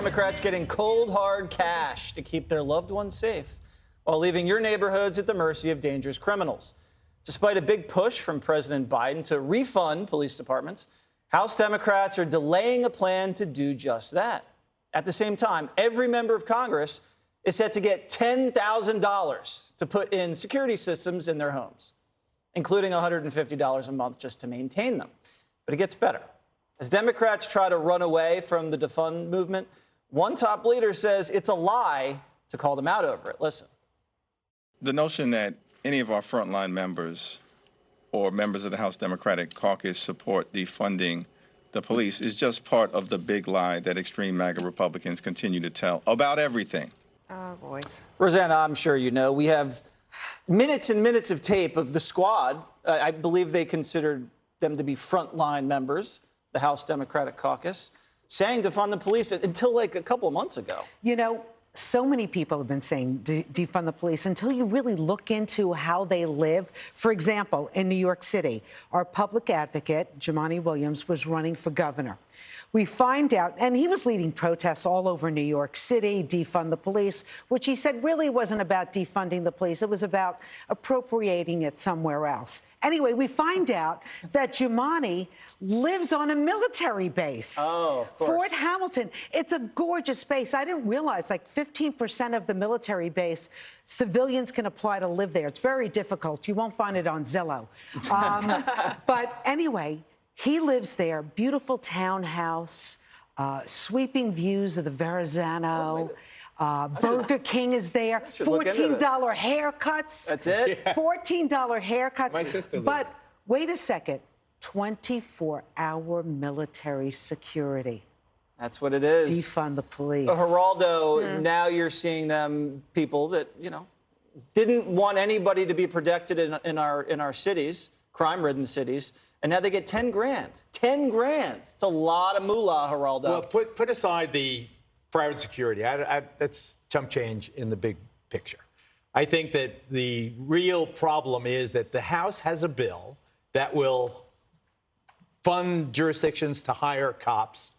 Democrats getting cold, hard cash to keep their loved ones safe while leaving your neighborhoods at the mercy of dangerous criminals. Despite a big push from President Biden to refund police departments, House Democrats are delaying a plan to do just that. At the same time, every member of Congress is set to get $10,000 to put in security systems in their homes, including $150 a month just to maintain them. But it gets better. As Democrats try to run away from the defund movement, one top leader says it's a lie to call them out over it. Listen. The notion that any of our frontline members or members of the House Democratic Caucus support defunding the police is just part of the big lie that extreme MAGA Republicans continue to tell about everything. Oh, boy. Rosanna, I'm sure you know, we have minutes and minutes of tape of the squad. I believe they considered them to be frontline members, the House Democratic Caucus, saying defund the police until like a couple of months ago. You know, so many people have been saying defund the police until you really look into how they live. For example, in New York City, our public advocate, Jumaane Williams, was running for governor. We find out, and he was leading protests all over New York City, defund the police, which he said really wasn't about defunding the police. It was about appropriating it somewhere else. Anyway, we find out that Jumaane lives on a military base. Oh, of course. Fort Hamilton. It's a gorgeous base. I didn't realize like 15% of the military base, civilians can apply to live there. It's very difficult. You won't find it on Zillow. But anyway, he lives there, beautiful townhouse, sweeping views of the Verrazano. Burger King is there. $14 haircuts. That's it? Yeah. $14 haircuts. My sister lives But wait a second, 24-hour military security. That's what it is. Defund the police. Geraldo, now you're seeing them, people that, you know, didn't want anybody to be protected in our cities, crime-ridden cities. And now they get 10 grand. 10 grand. It's a lot of moolah, Geraldo. Well, put aside the private security. That's chump change in the big picture. I think that the real problem is that the House has a bill that will fund jurisdictions to hire cops,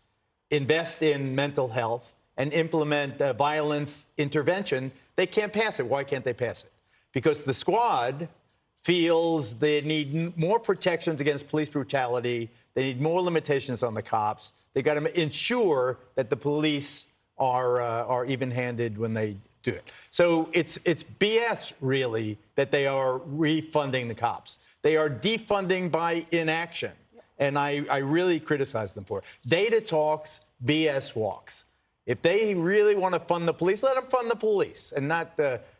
invest in mental health, and implement violence intervention. They can't pass it. Why can't they pass it? Because the squad feels they need more protections against police brutality. They need more limitations on the cops. They got to ensure that the police are even-handed when they do it. So it's BS, really, that they are refunding the cops. They are defunding by inaction, and I really criticize them for it. Data talks, BS walks. If they really want to fund the police, let them fund the police and not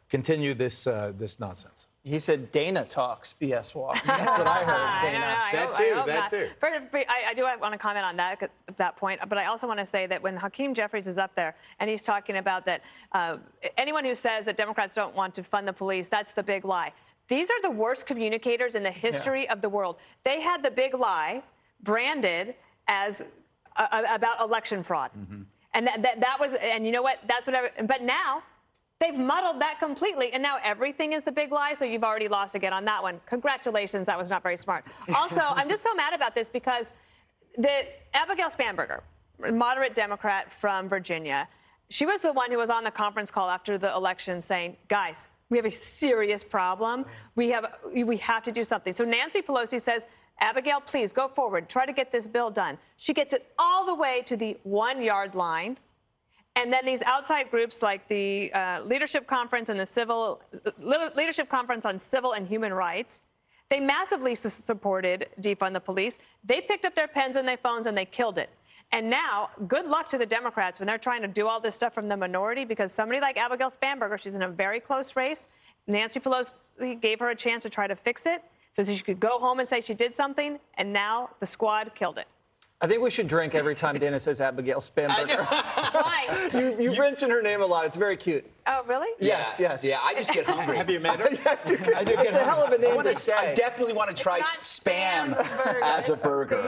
continue this nonsense. He said Dana talks, BS walks. That's what I heard, Dana. That too. I do want to comment on that point, but I also want to say that when Hakeem Jeffries is up there and he's talking about that anyone who says that Democrats don't want to fund the police, that's the big lie. These are the worst communicators in the history of the world. They had the big lie branded as about election fraud. Mm-hmm. And that was, and you know what? That's what. But now they've muddled that completely, and now everything is the big lie, so you've already lost again on that one. Congratulations, that was not very smart. Also, I'm just so mad about this because Abigail Spanberger, moderate Democrat from Virginia, she was the one who was on the conference call after the election saying, guys, we have a serious problem. We have to do something. So Nancy Pelosi says, Abigail, please go forward. Try to get this bill done. She gets it all the way to the 1-yard line. And then these outside groups like the Leadership Conference and the Leadership Conference on Civil and Human Rights, they massively supported defund the police. They picked up their pens and their phones and they killed it. And now, good luck to the Democrats when they're trying to do all this stuff from the minority, because somebody like Abigail Spanberger, she's in a very close race. Nancy Pelosi gave her a chance to try to fix it so she could go home and say she did something, and now the squad killed it. I think we should drink every time Dana says Abigail Spanberger. Why? You mention her name a lot. It's very cute. Oh, really? Yes. Yeah, I just get hungry. Have you met her? It's a hell of a name to say. I definitely want to try spam as a burger.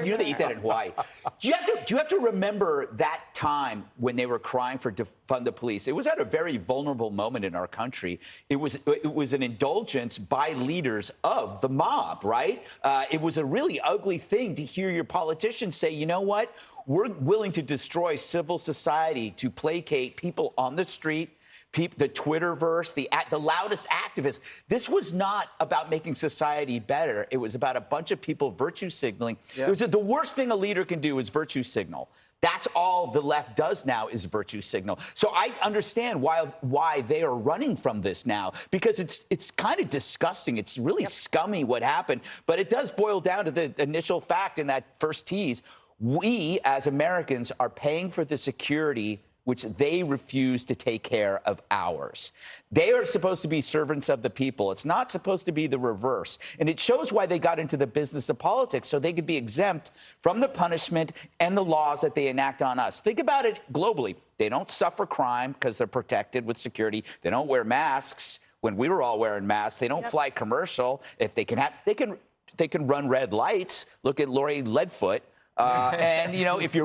You know they eat that in Hawaii. Do you have to remember that time when they were crying for defund the police? It was at a very vulnerable moment in our country. It was an indulgence by leaders of the mob, right? It was a really ugly thing to hear your politicians politicians say, you know what? We're willing to destroy civil society to placate people on the street, the Twitterverse, the loudest activists. This was not about making society better. It was about a bunch of people virtue signaling. Yeah. It was the worst thing a leader can do is virtue signal. That's all the left does now is virtue signal. So I understand why they are running from this now, because it's kind of disgusting. It's really scummy what happened. But it does boil down to the initial fact in that first tease. We, as Americans, are paying for the security which they refuse to take care of ours. They are supposed to be servants of the people. It's not supposed to be the reverse. And it shows why they got into the business of politics, so they could be exempt from the punishment and the laws that they enact on us. Think about it globally. They don't suffer crime because they're protected with security. They don't wear masks when we were all wearing masks. They don't fly commercial. If they can run red lights. Look at Lori Lightfoot. And, you know, if you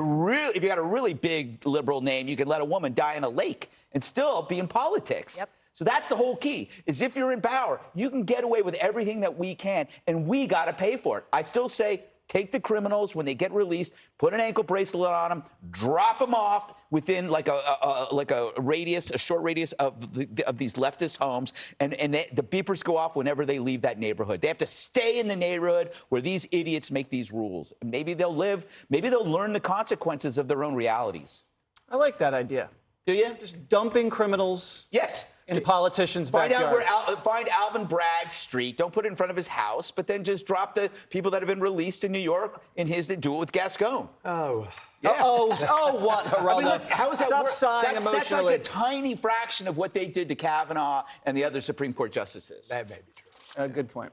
got a really big liberal name, you can let a woman die in a lake and still be in politics. Yep. So that's the whole key, is if you're in power, you can get away with everything that we can, and we got to pay for it. I still say take the criminals when they get released, put an ankle bracelet on them, drop them off within like a radius, a short radius of these leftist homes, and the beepers go off whenever they leave that neighborhood. They have to stay in the neighborhood where these idiots make these rules. And maybe they'll learn the consequences of their own realities. I like that idea. Do you? Just dumping criminals. Yes. In politicians' backyards. Find Alvin Bragg's street. Don't put it in front of his house, but then just drop the people that have been released in New York in his. Do it with Gascon. Oh. Yeah. What, Geraldo? I mean, look, how is that Stop sighing emotionally. That's like a tiny fraction of what they did to Kavanaugh and the other Supreme Court justices. That may be true. Good point.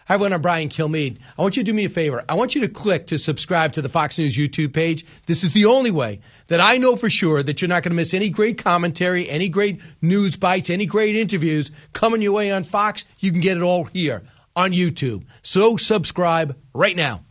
Hi, everyone. I'm Brian Kilmeade. I want you to do me a favor. I want you to click to subscribe to the Fox News YouTube page. This is the only way that I know for sure that you're not going to miss any great commentary, any great news bites, any great interviews coming your way on Fox. You can get it all here on YouTube. So subscribe right now.